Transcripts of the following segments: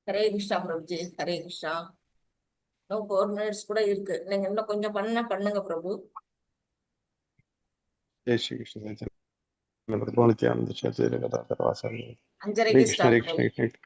ஹரே கிருஷ்ணா பிரபுஜி, ஹரே கிருஷ்ணா. இன்னும் 4 minutes கூட இருக்கு. நீங்க இன்னும் கொஞ்சம் பண்ணுங்க பிரபு. அஞ்சரைக்கு ஸ்டார்ட் பிரபு.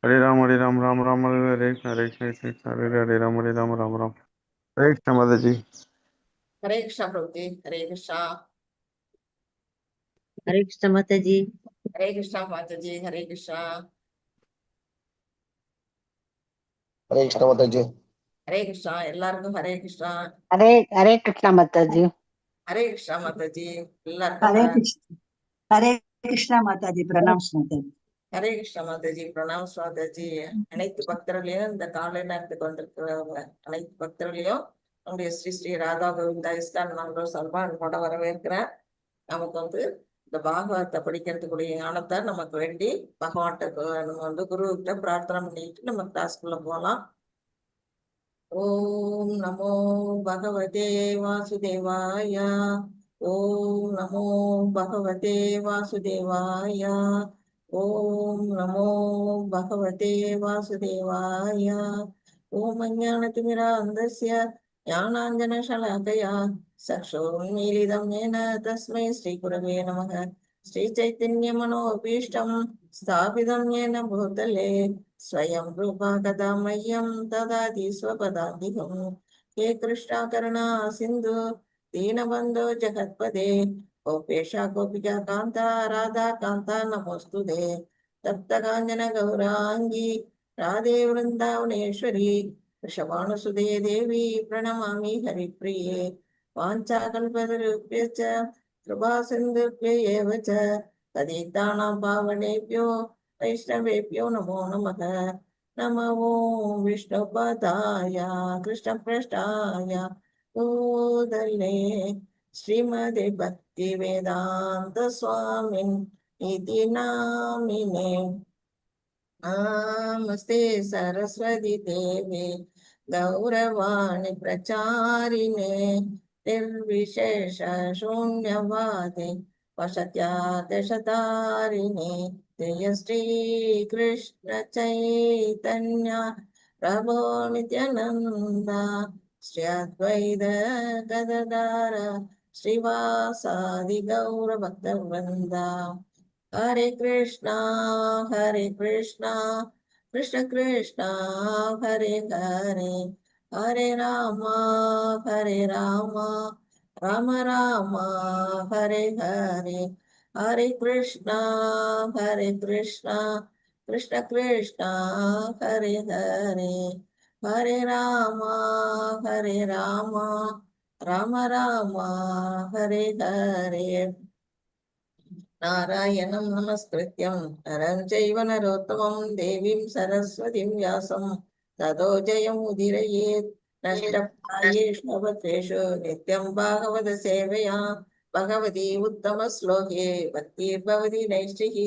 हरे राम राम राम हरे कृष्ण हरे कृष्ण हरे राम राम राम। हरे कृष्ण माता जी। हरे कृष्णा प्रभु जी, हरे कृष्णा। हरे कृष्ण माता जी। हरे कृष्णा माता जी, हरे कृष्णा। हरे कृष्ण माता जी। हरे कृष्णा எல்லாருக்கும் ஹரே கிருஷ்ணா. हरे कृष्णा माता जी। ஹரே கிருஷ்ணா மாதா ஜி, எல்லாருக்கும் हरे कृष्णा माता जी। प्रणाम माता जी। ஹரே கிருஷ்ணா மாதா ஜி, பிரணாம் மாதா ஜி. அனைத்து பக்தர்களையும் இந்த காலை நேரத்துக்கு வந்திருக்கிறவங்க அனைத்து பக்தர்களையும் நம்முடைய ஸ்ரீ ஸ்ரீ ராதா கோவிந்தா இஸ்கான் மங்களூர் சார்பா அன்போட வரவேற்கிறேன். நமக்கு வந்து இந்த பாகவத்தை படிக்கிறதுக்குரிய ஞானத்தை நமக்கு வேண்டி பகவான்கிட்ட நம்ம வந்து குருக்கிட்ட பிரார்த்தனை பண்ணிட்டு நம்ம கிளாஸ்க்குள்ள போகலாம். ஓம் நமோ பகவதே வாசுதேவாய. ஓம் நமோ பகவதே வாசுதேவாய. ஓம் நமோ பகவதே வாசுதேவாய. ஓம் அஞ்ஞானதிமிராந்தஸ்ய ஞானாஞ்சனशलाकया चक्षुरुन्मीलितं येन तस्मै श्रीगुरवे नमः। श्रीचैतन्यमनोभीष्टं स्थापितं येन भूतले स्वयं रूपा कदा मह्यं ददाति स्वपदान्तिकं। हे कृष्णा करुणा सिन्धु दीनबन्धो जगत्पदे गोपेशा गोपिका कान्ता राधा कान्ता नमोऽस्तुते। तप्तकाञ्चन गौराङ्गी राधे वृन्दावनेश्वरी वृषभानुसुते देवी प्रणमामि हरिप्रिये। वाञ्छाकल्पतरुभ्यश्च कृपासिन्धुभ्य एव च पतितानां पावनेभ्यो वैष्णवेभ्यो नमो नमः। नमो विष्णुपदाय कृष्णपृष्ठाय भूतले श्रीमदे भक्तिवेदान्त स्वामिन् इति नामिने। नमस्ते सरस्वती देवे गौरवाणि प्रचारिणे निर्विशेष शून्यवादे वशत्यादशतारिणे। जय श्री कृष्ण चैतन्य प्रभो नित्यानंद श्री अद्वैत गदाधर श्रीवासादि गौर भक्तवृंद। हरे कृष्णा कृष्ण कृष्णा हरे हरे हरे राम राम राम हरे हरे। हरे कृष्णा कृष्ण कृष्णा हरे हरे हरे राम राम राम हरे हरे। नारायणं नमस्कृत्यं नरं चैव नरोत्तमं देवीं सरस्वतीं व्यासं ततो जयमुदीरयेत्। नष्टप्रायेष्वभद्रेषु नित्यं भागवत सेवया भगवती उत्तमश्लोके भक्तिर्भवति नैष्टिः।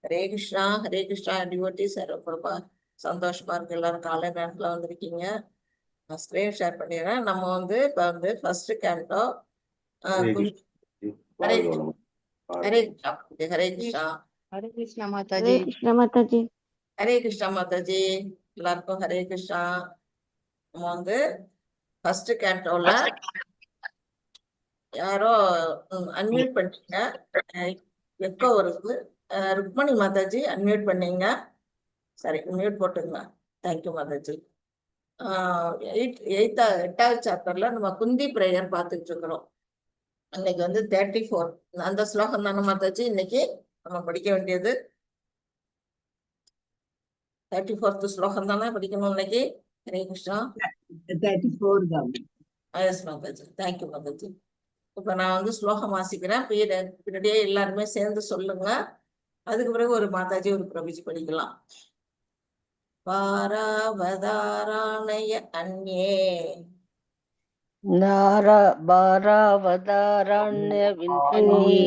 ஹரே கிருஷ்ணா டிவோட்டி சர்வபிரபா. சந்தோஷமா இருக்கு எல்லாரும் காலை நேரத்துல வந்திருக்கீங்க. நான் ஸ்கிரீன் ஷேர் பண்ணிடுறேன். நம்ம வந்து இப்போ வந்து ஃபர்ஸ்ட் கேண்டோ हरे ஹரே कृष्ण हरे कृष्णा हरे कृष्णा हरे कृष्णा माता हरे जी। कृष्ण माता जी। हरे कृष्णा माता जी, எல்லாருக்கும் ஹரே கிருஷ்ணா. நம்ம வந்து ஃபர்ஸ்ட் கேண்டோல யாரோ அன்மியூட் பண்ணீங்க, எக்கோ வருது. ருக்மணி மாதாஜி அன்மியூட் பண்ணீங்க, சரி மியூட் போட்டுங்க. தேங்க்யூ மாதாஜி. எட்டாவது சாப்டர்ல நம்ம குந்தி பிரேயர் பார்த்துட்டு இருக்கிறோம். இன்னைக்கு வந்து 34 அந்த ஸ்லோகம் தானே மாதாஜி இன்னைக்கு நம்ம படிக்க வேண்டியது. 34th ஸ்லோகம் தானே படிக்கணும் இன்னைக்கு. ஹரே கிருஷ்ணா. 34 தான். Yes Mataji, thank you Mataji. இப்ப நான் வந்து ஸ்லோகம் வாசிக்கிறேன், பின்னாடியே எல்லாருமே சேர்ந்து சொல்லுங்க. அதுக்கு பிறகு ஒரு மாதாஜி ஒரு பிரபுஜி படிக்கலாம். பாராவதாராணய அந்யே बारावदारण्य विन्ये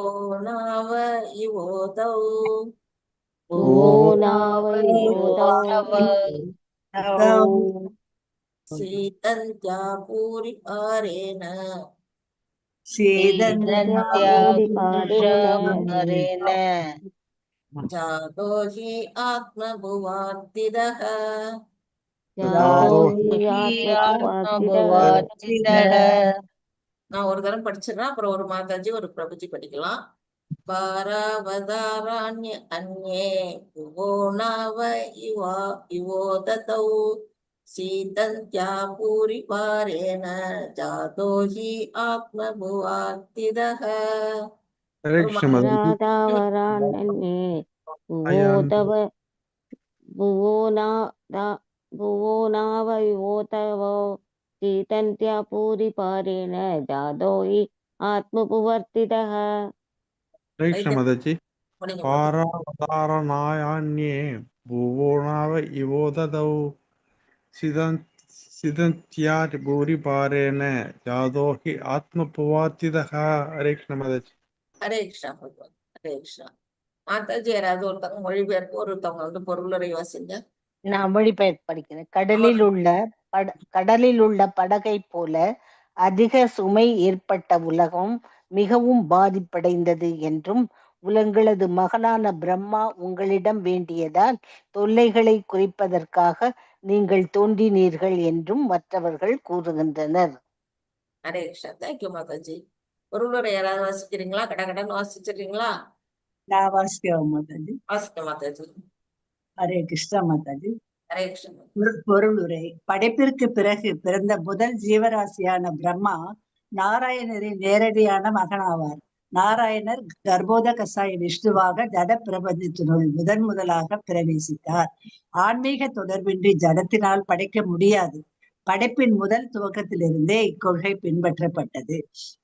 ஓநாவ இவோதௌ ओनावयोदौ சீதந்த்யா பூரி ஆரேன सीदन्त्यापुरुषापरेण ஜாதோ ஹி ஆத்மபுவார்த்திதः जातो हि आत्मभुवार्थितः। நான் ஒரு தரம் படிச்சிடறேன், அப்புறம் ஒரு மாதாஜி ஒரு பிரபுஜி படிக்கலாம். பாராவதாராண்ய அந்யே யுவோ நாவ இவோ ததௌ சீதந்த்யா பூரி பாரேன ஜாதோ ஹி ஆத்மபுவார்த்திதஹ. ஹரே ஒரு கிருஷ்ண மாதாஜி. ராதாவரானே அயான் भुवोतव भुवो नाव युवोतवो चीतन्त्या पूरिपारेण जातो हि आत्मपुवर्तितः ஹரே கிருஷ்ண மாதாஜி. முடிங்க. பாராவதாரணாயான்யே புவோனாவ இவோததௌ சிதந்த்யா பூரி பாரேன ஜாதோஹி ஆத்மபுவார்த்திதஹ. ஹரே கிருஷ்ண மாதாஜி. ஹரே கிருஷ்ணா பகவான். ஹரே கிருஷ்ணா. மாதாஜி யாராவது ஒருத்தவங்க மொழிபெயர்ப்பு, ஒருத்தவங்க பொருளுரை வாசிங்க. நான் மொழிபெயர்ப்பு படிக்கிறேன். கடலில் உள்ள படகை போல அதிக சுமை ஏற்பட்ட உலகம் மிகவும் பாதிப்படைந்தது என்றும், உங்களது மகனான பிரம்மா உங்களிடம் வேண்டியதால் தொல்லைகளை குறைப்பதற்காக நீங்கள் தோன்றினீர்கள் என்றும் மற்றவர்கள் கூறுகின்றனர். ஹரே கிருஷ்ணா. தேங்க்யூ மாதாஜி. பொருளுரை யாராவது வாசிக்கிறீங்களா? கடகடன்னு வாசிச்சிடுறீங்களா? நான் வாசிக்கிறேன் மாதாஜி. வாசிக்க மாதாஜி. ஹரே கிருஷ்ணா மாதாஜி. ஹரே கிருஷ்ணா. பொருளுரை. படைப்பிற்கு பிறகு பிறந்த முதல் ஜீவராசியான பிரம்மா நாராயணரின் நேரடியான மகனாவார். நாராயணர் கர்ப்போத கசாய விஷ்ணுவாக ஜட பிரபஞ்சத்தினுள் முதலாக பிரவேசித்தார். ஆன்மீக தொடர்பின்றி ஜடத்தினால் படைக்க முடியாது. படைப்பின் முதல் துவக்கத்திலிருந்தே இக்கொள்கை பின்பற்றப்பட்டது.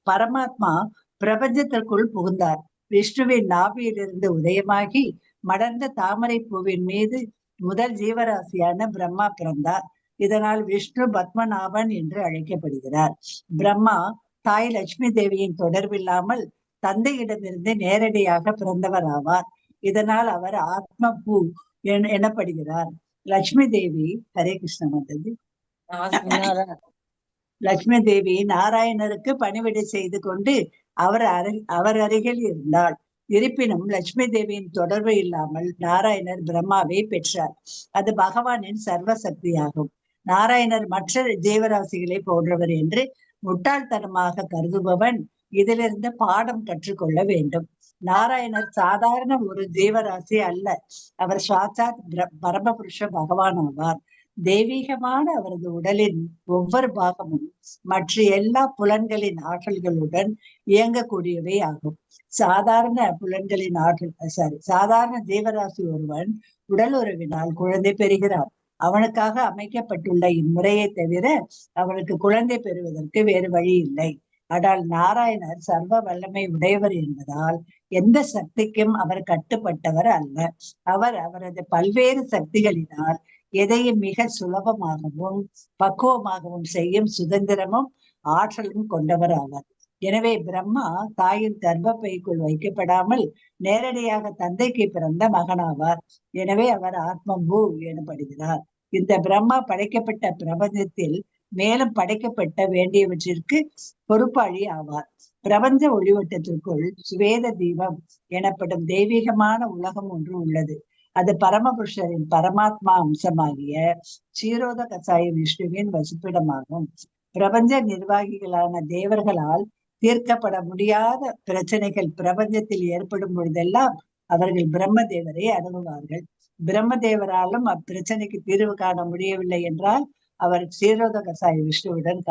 பரமாத்மா பிரபஞ்சத்திற்குள் புகுந்தார். விஷ்ணுவின் நாபியிலிருந்து உதயமாகி மலர்ந்த தாமரை பூவின் மீது முதல் ஜீவராசியான பிரம்மா பிறந்தார். இதனால் விஷ்ணு பத்மநாபன் என்று அழைக்கப்படுகிறார். பிரம்மா தாய் லட்சுமி தேவியின் தொடர்பில்லாமல் தந்தையிடமிருந்து நேரடியாக பிறந்தவர் ஆவார். இதனால் அவர் ஆத்மபூ எனப்படுகிறார். லட்சுமி தேவி ஹரே கிருஷ்ண மாதாஜி. லட்சுமி தேவி நாராயணருக்கு பணிவிடை செய்து கொண்டு அவர் அருகில் இருந்தாள். இருப்பினும் லட்சுமி தேவியின் தொடர்பு இல்லாமல் நாராயணர் பிரம்மாவை பெற்றார். அது பகவானின் சர்வ சக்தியாகும். நாராயணர் மற்ற ஜீவராசிகளை போன்றவர் என்று முட்டாள்தனமாக கருதுபவன் இதிலிருந்து பாடம் கற்றுக்கொள்ள வேண்டும். நாராயணர் சாதாரண ஒரு ஜீவராசி அல்ல. அவர் சாட்சாத் பரமபுருஷ பகவான் ஆவார். தெய்வீகமான அவரது உடலின் ஒவ்வொரு பாகமும் மற்ற எல்லா புலன்களின் ஆற்றல்களுடன் இயங்கக்கூடியவை ஆகும். சாதாரண ஜீவராசி ஒருவன் உடல் உறவினால் குழந்தை பெறுகிறார். அவனுக்காக அமைக்கப்பட்டுள்ள இம்முறையை தவிர அவனுக்கு குழந்தை பெறுவதற்கு வேறு வழி இல்லை. ஆனால் நாராயணர் சர்வ வல்லமை உடையவர் என்பதால் எந்த சக்திக்கும் அவர் கட்டுப்பட்டவர் அல்ல. அவர் அவரது பல்வேறு சக்திகளினால் எதையும் மிக சுலபமாகவும் பக்குவமாகவும் செய்யும் சுதந்திரமும் ஆற்றலும் கொண்டவர் ஆவார். எனவே பிரம்மா தாயின் கர்ப்பப்பைக்குள் வைக்கப்படாமல் நேரடியாக தந்தைக்கு பிறந்த மகனாவார். எனவே அவர் ஆத்மபூ எனப்படுகிறார். இந்த பிரம்மா படைக்கப்பட்ட பிரபஞ்சத்தில் மேலும் படைக்கப்பட்ட வேண்டியவற்றிற்கு பொறுப்பாளி ஆவார். பிரபஞ்ச ஒளிவட்டத்திற்குள் சுவேத தீபம் எனப்படும் தெய்வீகமான உலகம் ஒன்று உள்ளது. அது பரமபுருஷரின் பரமாத்மா அம்சமாகிய க்ஷீரோத கசாய விஷ்ணுவின் வசிப்பிடமாகும். பிரபஞ்ச நிர்வாகிகளான தேவர்களால் தீர்க்கப்பட முடியாத பிரச்சனைகள் பிரபஞ்சத்தில் ஏற்படும் பொழுதெல்லாம் அவர்கள் பிரம்மதேவரை அணுகுவார்கள். பிரம்மதேவராலும் அப்பிரச்சனைக்கு தீர்வு காண முடியவில்லை என்றால் அவர் க்ஷீரோத கசாய விஷ்ணுவுடன்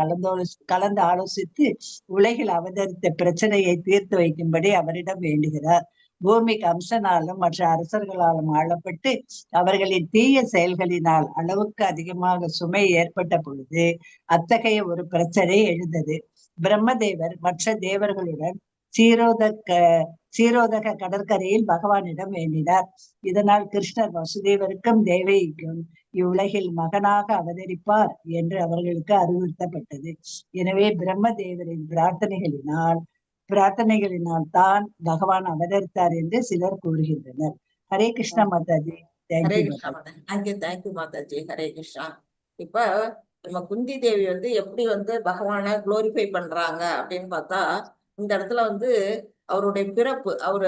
கலந்து ஆலோசித்து உலகில் அவதரித்த பிரச்சனையை தீர்த்து வைக்கும்படி அவரிடம் வேண்டுகிறார். பூமி கம்சனாலும் மற்ற அரசர்களாலும் ஆளப்பட்டு அவர்களின் தீய செயல்களினால் அளவுக்கு அதிகமாக சுமை ஏற்பட்ட பொழுது அத்தகைய ஒரு பிரச்சனை எழுந்தது. பிரம்மதேவர் மற்ற தேவர்களுடன் சீரோதக கடற்கரையில் பகவானிடம் வேண்டினார். இதனால் கிருஷ்ணர் வசுதேவருக்கும் தேவகிக்கும் இவ்வுலகில் மகனாக அவதரிப்பார் என்று அவர்களுக்கு அறிவுறுத்தப்பட்டது. எனவே பிரம்மதேவரின் பிரார்த்தனைகளினால் தான் பகவான் அவதரித்தார் என்று சிலர் கூறுகின்றனர். ஹரே கிருஷ்ணா மாதாஜி. ஹரே கிருஷ்ணா மாதாஜி. தேங்க்யூ மாதாஜி. ஹரே கிருஷ்ணா. இப்ப நம்ம குந்தி தேவி எப்படி பகவானை குளோரிஃபை பண்றாங்க அப்படின்னு பார்த்தா, இந்த இடத்துல அவருடைய பிறப்பு, அவரு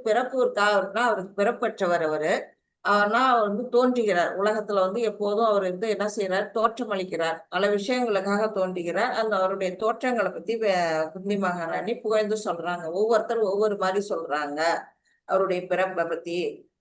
பிறப்பு அவருக்கு பிறப்பற்றவர். ஆனா அவர் வந்து தோன்றுகிறார் உலகத்துல வந்து எப்போதும் அவர் வந்து என்ன செய்யறார், தோற்றமளிக்கிறார், பல விஷயங்களுக்காக தோன்றுகிறார். அந்த அவருடைய தோற்றங்களை பத்தி குந்தி மகாராணி புகழ்ந்து சொல்றாங்க. ஒவ்வொருத்தரும் ஒவ்வொரு மாதிரி சொல்றாங்க அவருடைய பிறப்பை பத்தி.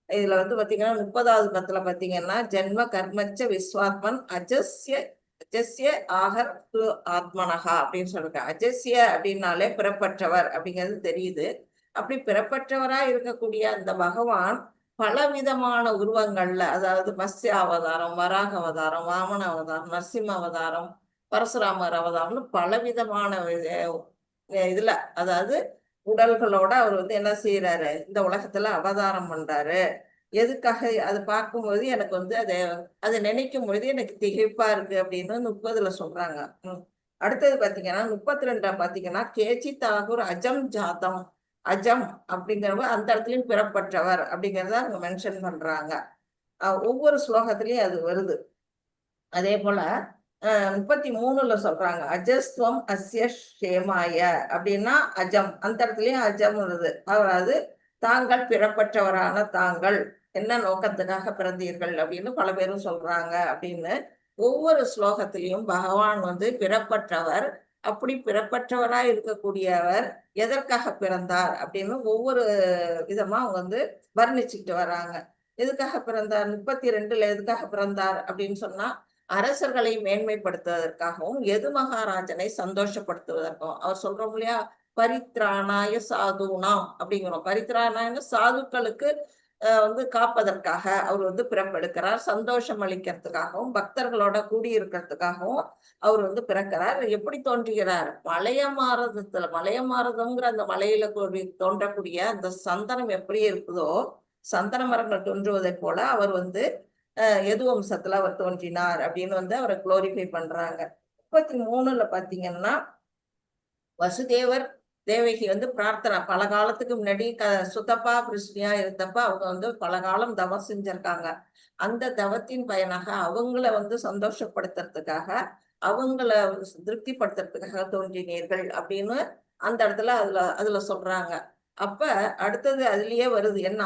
இதுல வந்து பாத்தீங்கன்னா 30வது பத்துல பாத்தீங்கன்னா, ஜென்ம கர்மச்ச விஸ்வாத்மன் அஜஸ்ய அஜஸ்ய ஆகர் து ஆத்மனஹா அப்படின்னு சொல்றாங்க. அஜஸ்ய அப்படின்னாலே பிறப்பற்றவர் அப்படிங்கிறது தெரியுது. அப்படி பிறப்பற்றவரா இருக்கக்கூடிய அந்த பகவான் பலவிதமான உருவங்கள்ல, அதாவது மத்ஸ்ய அவதாரம், வராக அவதாரம், வாமன அவதாரம், நரசிம்ம அவதாரம், பரசுராமர் அவதாரம்னு பலவிதமான இதுல, அதாவது உடல்களோட அவர் வந்து என்ன செய்யறாரு, இந்த உலகத்துல அவதாரம் பண்றாரு. எதுக்காக அது பார்க்கும்போது எனக்கு வந்து அதை நினைக்கும் பொழுது எனக்கு திகைப்பா இருக்கு அப்படின்னு 30ல சொல்றாங்க. அடுத்தது பாத்தீங்கன்னா 32 பாத்தீங்கன்னா, கேச்சி தாகூர் அஜம் ஜாதம், அஜம் அப்படிங்கிறவ அந்த இடத்துலயும் பிறப்பற்றவர் அப்படிங்கிறத அவங்க மென்ஷன் பண்றாங்க. ஒவ்வொரு ஸ்லோகத்திலயும் அது வருது. அதே போல 33ல சொல்றாங்க, அஜஸ்துவம் அஸ்ய ஷேமாய அப்படின்னா அஜம், அந்த இடத்துலயும் அஜம் வருது. அதாவது தாங்கள் பிறப்பற்றவரான தாங்கள் என்ன நோக்கத்துக்காக பிறந்தீர்கள் அப்படின்னு பல பேரும் சொல்றாங்க அப்படின்னு. ஒவ்வொரு ஸ்லோகத்திலையும் பகவான் வந்து பிறப்பற்றவர், அப்படி பிறப்பற்றவரா இருக்கக்கூடியவர் எதற்காக பிறந்தார் அப்படின்னு ஒவ்வொரு விதமா அவங்க வந்து வர்ணிச்சுக்கிட்டு வராங்க. எதுக்காக பிறந்தார், 32ல எதுக்காக பிறந்தார் அப்படின்னு சொன்னா, அரசர்களை மேன்மைப்படுத்துவதற்காகவும் எது மகாராஜனை சந்தோஷப்படுத்துவதற்கும். அவர் சொல்றோம் இல்லையா, பரித்ராணாய சாதுனாம் அப்படிங்கிறோம். பரித்ராணாய சாதுக்களுக்கு வந்து காப்பதற்காக அவர் வந்து பிறப்பெடுக்கிறார். சந்தோஷம் அளிக்கிறதுக்காகவும் பக்தர்களோட கூடியிருக்கிறதுக்காகவும் அவர் வந்து பிறக்கிறார். எப்படி தோன்றுகிறார், மலையமாரதத்துல, மலையமாரதம்ங்கிற அந்த மலையில தோன்றக்கூடிய அந்த சந்தனம் எப்படி இருக்குதோ, சந்தன மரங்கள் தோன்றுவதை போல அவர் வந்து எது வம்சத்துல அவர் தோன்றினார் அப்படின்னு வந்து அவரை குளோரிஃபை பண்றாங்க. 33ல பாத்தீங்கன்னா, வசுதேவர் தேவகி வந்து பிரார்த்தனை, பல காலத்துக்கு முன்னாடி சுத்தப்பா கிருஷ்ணியா இருந்தப்ப அவங்க வந்து பல காலம் தவம் செஞ்சிருக்காங்க. அந்த தவத்தின் பயனாக அவங்கள வந்து சந்தோஷப்படுத்துறதுக்காக, அவங்கள திருப்திப்படுத்துறதுக்காக தோன்றினீர்கள் அப்படின்னு அந்த இடத்துல அதுல சொல்றாங்க. அப்ப அடுத்தது அதுலயே வருது என்ன,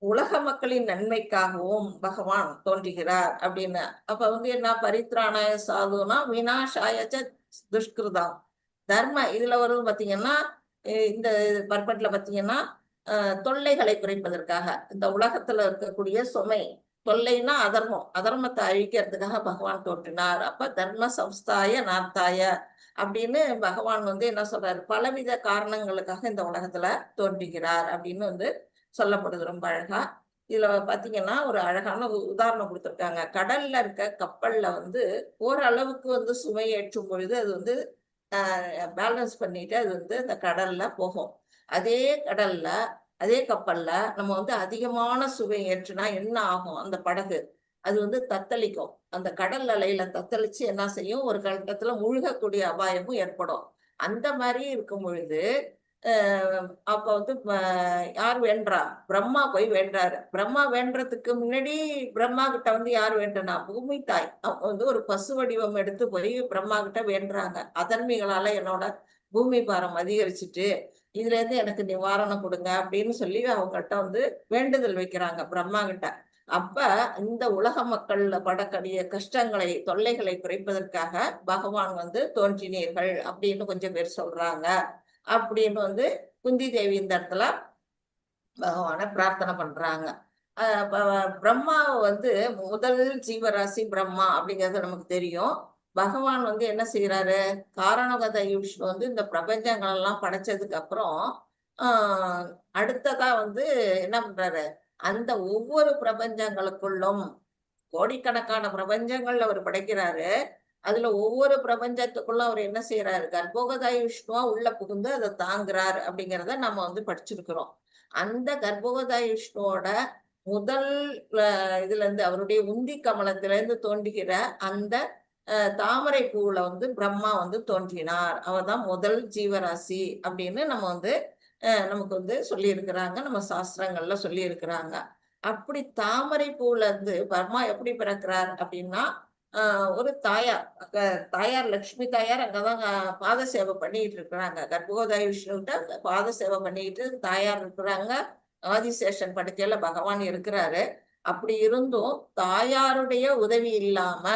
உலக மக்களின் நன்மைக்காகவும் பகவான் தோன்றுகிறார் அப்படின்னு. அப்ப வந்து என்ன, பரித்ராணாய சாதுனா வினாஷாயச்ச துஷ்கிருதம், தர்ம இதுல வரும் பாத்தீங்கன்னா, இந்த பர்பட்ல பாத்தீங்கன்னா தொல்லைகளை குறைப்பதற்காக, இந்த உலகத்துல இருக்கக்கூடிய சுமை, தொல்லைன்னா அதர்மம், அதர்மத்தை அழிக்கிறதுக்காக பகவான் தோன்றினார். அப்ப தர்ம சம்ஸ்தாய நாத்தாய அப்படின்னு பகவான் வந்து என்ன சொல்றாரு, பலவித காரணங்களுக்காக இந்த உலகத்துல தோன்றுகிறார் அப்படின்னு வந்து சொல்லப்படுது ரொம்ப அழகா. இதுல பாத்தீங்கன்னா ஒரு அழகான உதாரணம் கொடுத்திருக்காங்க. கடல்ல இருக்க கப்பல்ல வந்து ஓரளவுக்கு வந்து சுமை ஏற்றும் பொழுது அது வந்து பேலன்ஸ் பண்ணிட்டு அது வந்து அந்த கடல்ல போகும். அதே கடல்ல, அதே கப்பல்ல நம்ம வந்து அதிகமான சுவை ஏற்றுனா என்ன ஆகும், அந்த படகு அது வந்து தத்தளிக்கும். அந்த கடல் அலையில தத்தளிச்சு என்ன செய்யும், ஒரு கட்டத்துல முழுகக்கூடிய அபாயமும் ஏற்படும். அந்த மாதிரி இருக்கும் பொழுது அப்ப வந்து யார் வென்றா, பிரம்மா போய் வென்றாரு. பிரம்மா வென்றதுக்கு முன்னாடி பிரம்மா கிட்ட வந்து யார் வென்றனா, பூமி தாய். அவங்க வந்து ஒரு பசு வடிவம் எடுத்து போய் பிரம்மா கிட்ட வென்றாங்க. அதர்மிகளால என்னோட பூமி பாரம் அதிகரிச்சுட்டு, இதுல இருந்து எனக்கு நிவாரணம் கொடுங்க அப்படின்னு சொல்லி அவங்ககிட்ட வந்து வேண்டுதல் வைக்கிறாங்க பிரம்மா கிட்ட. அப்ப இந்த உலக மக்கள் படக்கூடிய கஷ்டங்களை, தொல்லைகளை குறைப்பதற்காக பகவான் வந்து தோன்றினீர்கள் அப்படின்னு கொஞ்சம் பேர் சொல்றாங்க அப்படின்னு வந்து குந்தி தேவி இந்த இடத்துல பகவான பிரார்த்தனை பண்றாங்க. பிரம்மா வந்து முதல் ஜீவராசி பிரம்மா அப்படிங்கிறது நமக்கு தெரியும். பகவான் வந்து என்ன செய்யறாரு, காரணகத விஷ்ணு வந்து இந்த பிரபஞ்சங்கள் எல்லாம் படைச்சதுக்கு அப்புறம் அடுத்ததா வந்து என்ன பண்றாரு, அந்த ஒவ்வொரு பிரபஞ்சங்களுக்குள்ளும் கோடிக்கணக்கான பிரபஞ்சங்கள் அவர் படைக்கிறாரு. அதுல ஒவ்வொரு பிரபஞ்சத்துக்குள்ள அவர் என்ன செய்யறாரு, கர்ப்போகதாய விஷ்ணுவா உள்ள புகுந்து அதை தாங்குறார் அப்படிங்கிறத நம்ம வந்து படிச்சிருக்கிறோம். அந்த கர்ப்போகதாய விஷ்ணுவோட முதல் இதுல இருந்து, அவருடைய உந்தி கமலத்துல இருந்து தோன்றுகிற அந்த தாமரை பூவுல வந்து பிரம்மா வந்து தோன்றினார். அவர்தான் முதல் ஜீவராசி அப்படின்னு நம்ம வந்து நமக்கு வந்து சொல்லி இருக்கிறாங்க, நம்ம சாஸ்திரங்கள்ல சொல்லி இருக்கிறாங்க. அப்படி தாமரை பூவுல இருந்து பிரம்மா எப்படி பிறக்கிறார் அப்படின்னா, ஒரு தாயார், தாயார் லட்சுமி தாயார் அங்கதான் பாத சேவை பண்ணிட்டு இருக்கிறாங்க. கர்ப்போதய விஷ்ணுகிட்ட பாத சேவை பண்ணிட்டு தாயார் இருக்கிறாங்க. ஆதிசேஷன் படுக்கையில பகவான் இருக்கிறாரு. அப்படி இருந்தும் தாயாருடைய உதவி இல்லாம,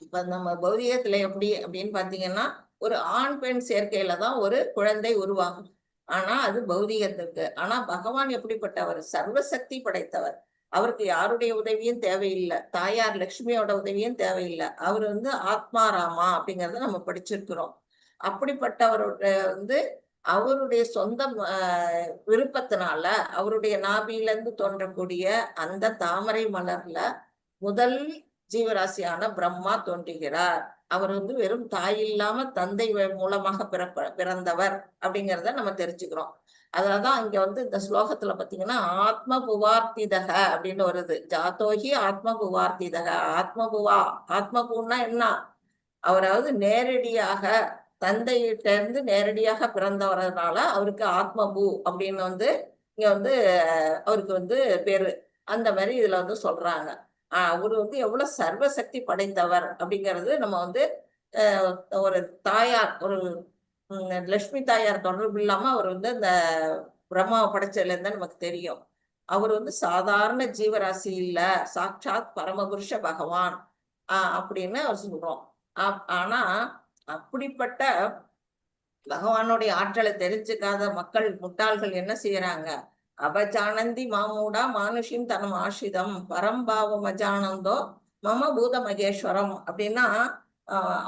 இப்ப நம்ம பௌதிகத்துல எப்படி அப்படின்னு பாத்தீங்கன்னா, ஒரு ஆண் பெண் சேர்க்கையில தான் ஒரு குழந்தை உருவாகும். ஆனா அது பௌதிகத்துக்கு. ஆனா பகவான் எப்படிப்பட்டவர்? சர்வசக்தி படைத்தவர். அவருக்கு யாருடைய உதவியும் தேவையில்லை. தாயார் லட்சுமியோட உதவியும் தேவையில்லை. அவர் வந்து ஆத்மாராமா அப்படிங்கறத நம்ம படிச்சிருக்கிறோம். அப்படிப்பட்டவரோட வந்து அவருடைய சொந்த விருப்பத்தினால அவருடைய நாபியில இருந்து தோன்றக்கூடிய அந்த தாமரை மலர்ல முதல் ஜீவராசியான பிரம்மா தோன்றுகிறார். அவர் வந்து வெறும் தாய் இல்லாம தந்தை மூலமாக பிறந்தவர் அப்படிங்கிறத நம்ம தெரிஞ்சுக்கிறோம். அதனாலதான் இங்க வந்து இந்த ஸ்லோகத்துல பாத்தீங்கன்னா ஆத்ம புவார்த்திதக அப்படின்னு வருது. ஜாதோகி ஆத்ம புவார்த்திதக. ஆத்மபூன்னா என்ன? அவராவது நேரடியாக தந்தையிட்ட இருந்து நேரடியாக பிறந்தவரனால அவருக்கு ஆத்மபூ அப்படின்னு வந்து இங்க வந்து அவருக்கு வந்து பேரு. அந்த மாதிரி இதுல வந்து சொல்றாங்க. அவரு வந்து எவ்வளவு சர்வசக்தி படைத்தவர் அப்படிங்கிறது நம்ம வந்து ஒரு தாயார், ஒரு லட்சுமி தாயார் தொடர்பு இல்லாம அவர் வந்து அந்த பிரம்மாவை படைச்சதுல இருந்தா நமக்கு தெரியும். அவர் வந்து சாதாரண ஜீவராசி இல்ல, சாட்சாத் பரமபுருஷ பகவான் அப்படின்னு அவர் சொல்றோம். ஆனா அப்படிப்பட்ட பகவானுடைய ஆற்றலை தெரிஞ்சுக்காத மக்கள், முட்டாள்கள் என்ன செய்யறாங்க? அபஜானந்தி மாமூடா மானுஷின் தனம் ஆசிதம் பரம்பாவம் அஜானந்தோ மம பூத மகேஸ்வரம் அப்படின்னா,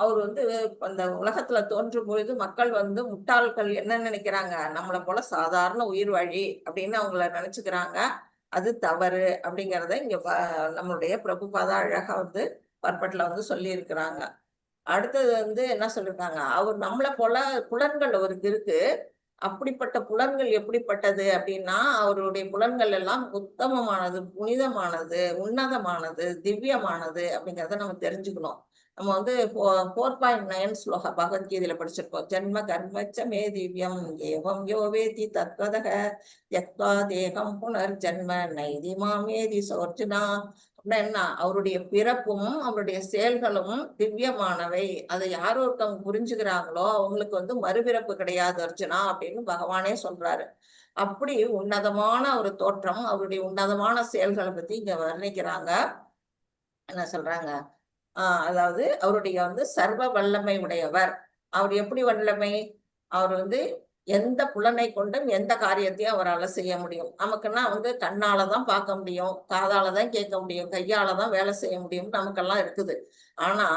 அவர் வந்து அந்த உலகத்துல தோன்றும் பொழுது மக்கள் வந்து முட்டாள்கள் என்ன நினைக்கிறாங்க? நம்மளை போல சாதாரண உயிர் வழி அப்படின்னு அவங்கள நினைச்சுக்கிறாங்க. அது தவறு அப்படிங்கிறத இங்க நம்மளுடைய பிரபுபாதா அழகா வந்து பர்பட்ல வந்து சொல்லி இருக்கிறாங்க. அடுத்தது வந்து என்ன சொல்லிருக்காங்க? அவர் நம்மளை போல புலன்கள் அவருக்கு இருக்கு. அப்படிப்பட்ட புலன்கள் எப்படிப்பட்டது அப்படின்னா, அவருடைய புலன்கள் எல்லாம் உத்தமமானது, புனிதமானது, உன்னதமானது, திவ்யமானது அப்படிங்கிறத நம்ம தெரிஞ்சுக்கணும். நம்ம வந்து 4.9 ஸ்லோக பகவத்கீதையில படிச்சிருக்கோம். ஜென்ம கர்மச்ச மே திவ்யம் ஏவம் யோ வேதி தத்வதக த்யக்த்வா தேகம் புனர்ஜன்ம நைதி மாமேதி சோர்ஜுனா. என்ன? அவருடைய பிறப்பும் அவருடைய செயல்களும் திவ்யமானவை. அதை யார் ஒருத்தவங்க புரிஞ்சுக்கிறாங்களோ அவங்களுக்கு வந்து மறுபிறப்பு கிடையாது அர்ஜுனா அப்படின்னு பகவானே சொல்றாரு. அப்படி உன்னதமான ஒரு தோற்றம், அவருடைய உன்னதமான செயல்களை பத்தி இங்க வர்ணிக்கிறாங்க. என்ன சொல்றாங்க? அதாவது அவருடைய வந்து சர்வ வல்லமை உடையவர். அவர் எப்படி வல்லமை? அவர் வந்து எந்த புலனை கொண்டும் எந்த காரியத்தையும் அவரால் செய்ய முடியும். நமக்குன்னா வந்து கண்ணாலதான் பார்க்க முடியும், காதாலதான் கேட்க முடியும், கையாலதான் வேலை செய்ய முடியும், நமக்கெல்லாம் இருக்குது. ஆனா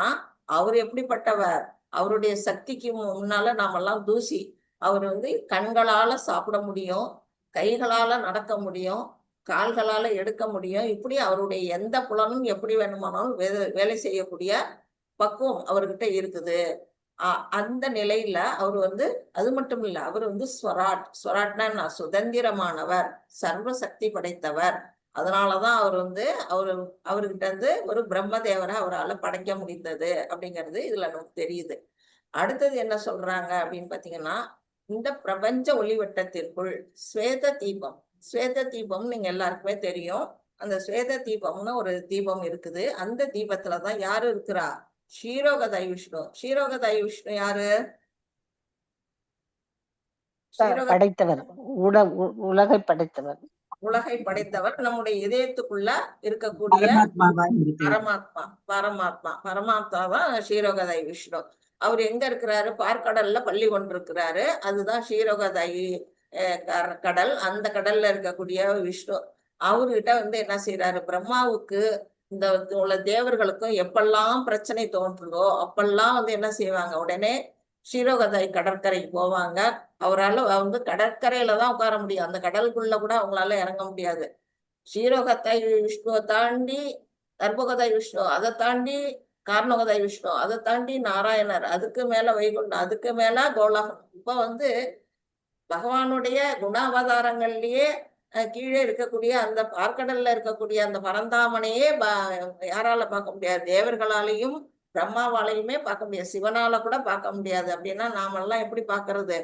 அவர் எப்படிப்பட்டவர்? அவருடைய சக்திக்கு முன்னால நாமெல்லாம் தூசி. அவர் வந்து கண்களால சாப்பிட முடியும், கைகளால நடக்க முடியும், கால்களால எடுக்க முடியும். இப்படி அவருடைய எந்த புலனும் எப்படி வேணுமானாலும் வேலை செய்யக்கூடிய பக்குவம் அவர்கிட்ட இருக்குது. அந்த நிலையில அவர் வந்து அது மட்டும் இல்ல, அவர் வந்து ஸ்வராட்னா சுதந்திரமானவர், சர்வ சக்தி படைத்தவர். அதனாலதான் அவர் வந்து அவர்கிட்ட இருந்து ஒரு பிரம்மதேவரை அவரால் படைக்க முடிந்தது அப்படிங்கிறது இதுல நமக்கு தெரியுது. அடுத்தது என்ன சொல்றாங்க அப்படின்னு பாத்தீங்கன்னா, இந்த பிரபஞ்ச ஒளிவட்டத்திற்குள் ஸ்வேத தீபம். ஸ்வேத தீபம் நீங்க எல்லாருக்குமே தெரியும். அந்த ஸ்வேத தீபம்னு ஒரு தீபம் இருக்குது. அந்த தீபத்துலதான் யாரு இருக்கிறா? க்ஷீரோகதை விஷ்ணு. க்ஷீரோகதை விஷ்ணு யாரு? படைத்தவர், உலகை படைத்தவர். உலகை படைத்தவர். நம்முடைய இதயத்துக்குள்ள இருக்கக்கூடிய பரமாத்மா தான் க்ஷீரோகதை விஷ்ணு. அவர் எங்க இருக்கிறாரு? பார்க்கடல்ல பள்ளி கொண்டிருக்கிறாரு. அதுதான் க்ஷீரோகதை கடல். அந்த கடல்ல இருக்கக்கூடிய விஷ்ணு அவர்கிட்ட வந்து என்ன செய்யறாரு? பிரம்மாவுக்கு இந்த உள்ள தேவர்களுக்கும் எப்பெல்லாம் பிரச்சனை தோன்றுதோ அப்பெல்லாம் வந்து என்ன செய்வாங்க? உடனே க்ஷீரோகதை கடற்கரைக்கு போவாங்க. அவரால் வந்து கடற்கரையில தான் உட்கார முடியும், அந்த கடலுக்குள்ள கூட அவங்களால இறங்க முடியாது. க்ஷீரோகதை விஷ்ணுவை தாண்டி தர்பகதை விஷ்ணு, அதை தாண்டி கார்ணகதை விஷ்ணு, அதை தாண்டி நாராயணர், அதுக்கு மேல வைகுண்டம், அதுக்கு மேல கோலகம். இப்ப வந்து பகவானுடைய குணாவதாரங்கள்லயே கீழே இருக்கக்கூடிய அந்த பார்க்கடல்ல இருக்கக்கூடிய அந்த பரந்தாமனையே யாரால பார்க்க முடியாது? தேவர்களாலையும் பிரம்மாவாலையுமே பார்க்க முடியாது, சிவனால கூட பார்க்க முடியாது. அப்படின்னா நாமெல்லாம் எப்படி பார்க்கறது?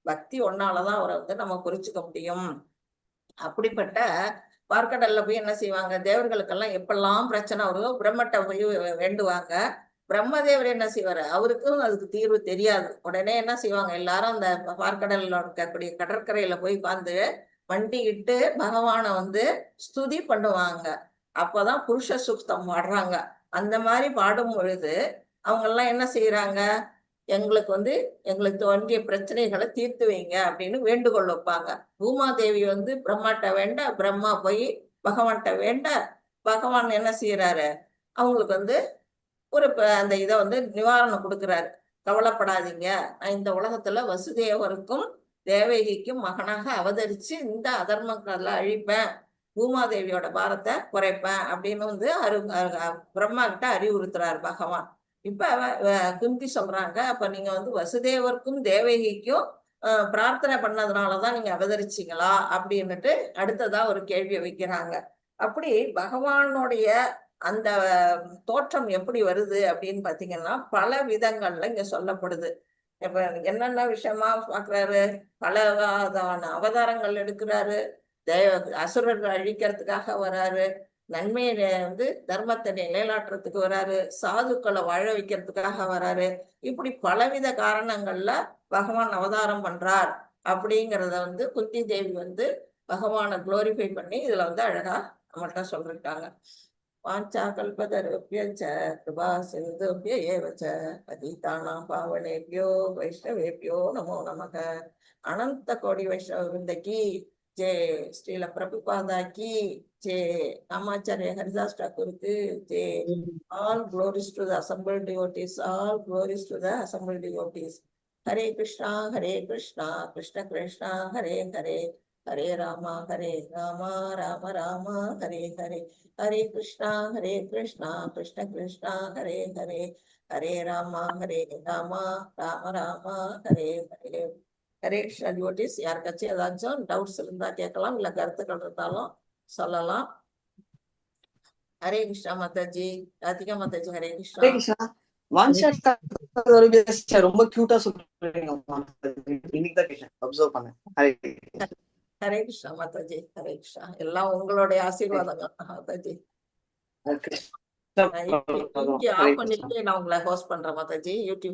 பக்தி ஒன்னாலதான் அவரை வந்து நம்ம குறிச்சுக்க முடியும். அப்படிப்பட்ட பார்க்கடல்ல போய் என்ன செய்வாங்க? தேவர்களுக்கெல்லாம் எப்பெல்லாம் பிரச்சனை வருதோ பிரம்மட்ட போய் வேண்டுவாங்க. பிரம்மதேவர் என்ன செய்வாரு? அவருக்கும் அதுக்கு தீர்வு தெரியாது. உடனே என்ன செய்வாங்க? எல்லாரும் அந்த பார்க்கடல்ல இருக்கக்கூடிய கடற்கரையில போய் உட்கார்ந்து மண்டியிட்டு பகவானை வந்து ஸ்துதி பண்ணுவாங்க. அப்பதான் புருஷ சுக்தம் பாடுறாங்க. அந்த மாதிரி பாடும் பொழுது அவங்க எல்லாம் என்ன செய்யறாங்க, எங்களுக்கு தோன்றிய பிரச்சனைகளை தீர்த்து வைங்க அப்படின்னு வேண்டுகோள் வைப்பாங்க. பூமாதேவி வந்து பிரம்மாட்ட வேண்ட, பிரம்மா போய் பகவான்கிட்ட வேண்ட, பகவான் என்ன செய்யறாரு, அவங்களுக்கு வந்து அந்த இதை வந்து நிவாரணம் கொடுக்குறாரு. கவலைப்படாதீங்க, நான் இந்த உலகத்துல வசுதேவருக்கும் தேவகிக்கும் மகனாக அவதரிச்சு இந்த அதர்மங்களை அழிப்பேன், பூமாதேவியோட பாரத்தை குறைப்பேன் அப்படின்னு வந்து பிரம்மா கிட்ட அறிவுறுத்துறாரு பகவான். இப்ப குந்தி சொல்றாங்க, அப்ப நீங்க வந்து வசுதேவருக்கும் தேவகிக்கும் பிரார்த்தனை பண்ணதுனாலதான் நீங்க அவதரிச்சீங்களா அப்படின்னுட்டு அடுத்ததா ஒரு கேள்வியை வைக்கிறாங்க. அப்படி பகவானுடைய அந்த தோற்றம் எப்படி வருது அப்படின்னு பாத்தீங்கன்னா பல விதங்கள்ல இங்க சொல்லப்படுது. இப்ப என்னென்ன விஷயமா பாக்குறாரு, பல அவதாரங்கள் எடுக்கிறாரு. அசுரர்கள் அழிக்கிறதுக்காக வராரு, நன்மையை வந்து தர்மத்தை நிலைநாட்டுறதுக்கு வராரு, சாதுக்களை வாழ வைக்கிறதுக்காக வராரு. இப்படி பலவித காரணங்கள்ல பகவான் அவதாரம் பண்றார் அப்படிங்கிறத வந்து குந்தி தேவி வந்து பகவானை குளோரிஃபை பண்ணி இதுல வந்து அழகா நம்மள்கிட்ட சொல்லிருக்காங்க. வாஞ்சா கல்பதருப்யச்ச கிருபா சிந்துப்ய ஏவச்ச பதீதானாம் பாவனேபியோ வைஷ்ணவேபியோ நமோ நமக. அனந்த கோடி வைஷ்ணவ விருந்தகி ஜெய. ஸ்ரீல பிரபுபாதா கி ஜெய. ராமாச்சாரிய ஹரிதாஸ் டாக்கூருக்கு ஜெய. All glories to the assembled devotees. All glories to the assembled devotees. Hare Krishna, Krishna Krishna, Hare Hare, Hare Rama, Rama Rama, Hare Hare. Hare Krishna, Krishna Krishna, Hare Hare, Hare Rama, Rama Rama, Hare Hare. Hare Krishna devotees. யாருக்காச்சும் ஏதாச்சும் doubts இருந்தா கேட்கலாம், இல்ல கருத்துக்கள் இருந்தாலும் சொல்லலாம். ஹரே கிருஷ்ணா மாதாஜி. ராதிகா மாதாஜி ஹரே கிருஷ்ணா. ஹரே கிருஷ்ணா. வான்ஷா ரொம்ப கியூட்டா சொல்றீங்க. இன்னைக்கு தான் கேட்டேன், அப்சர்வ் பண்ணேன். ஹரே கிருஷ்ணா மாதாஜி. ஹரே கிருஷ்ணா. எல்லாம் உங்களுடைய ஆசீர்வாதங்கள் மாதாஜி. கிருஷ்ணா ஆஃப் பண்ணிட்டு நான் உங்களை ஹோஸ்ட் பண்றேன் மாதாஜி யூடியூப்.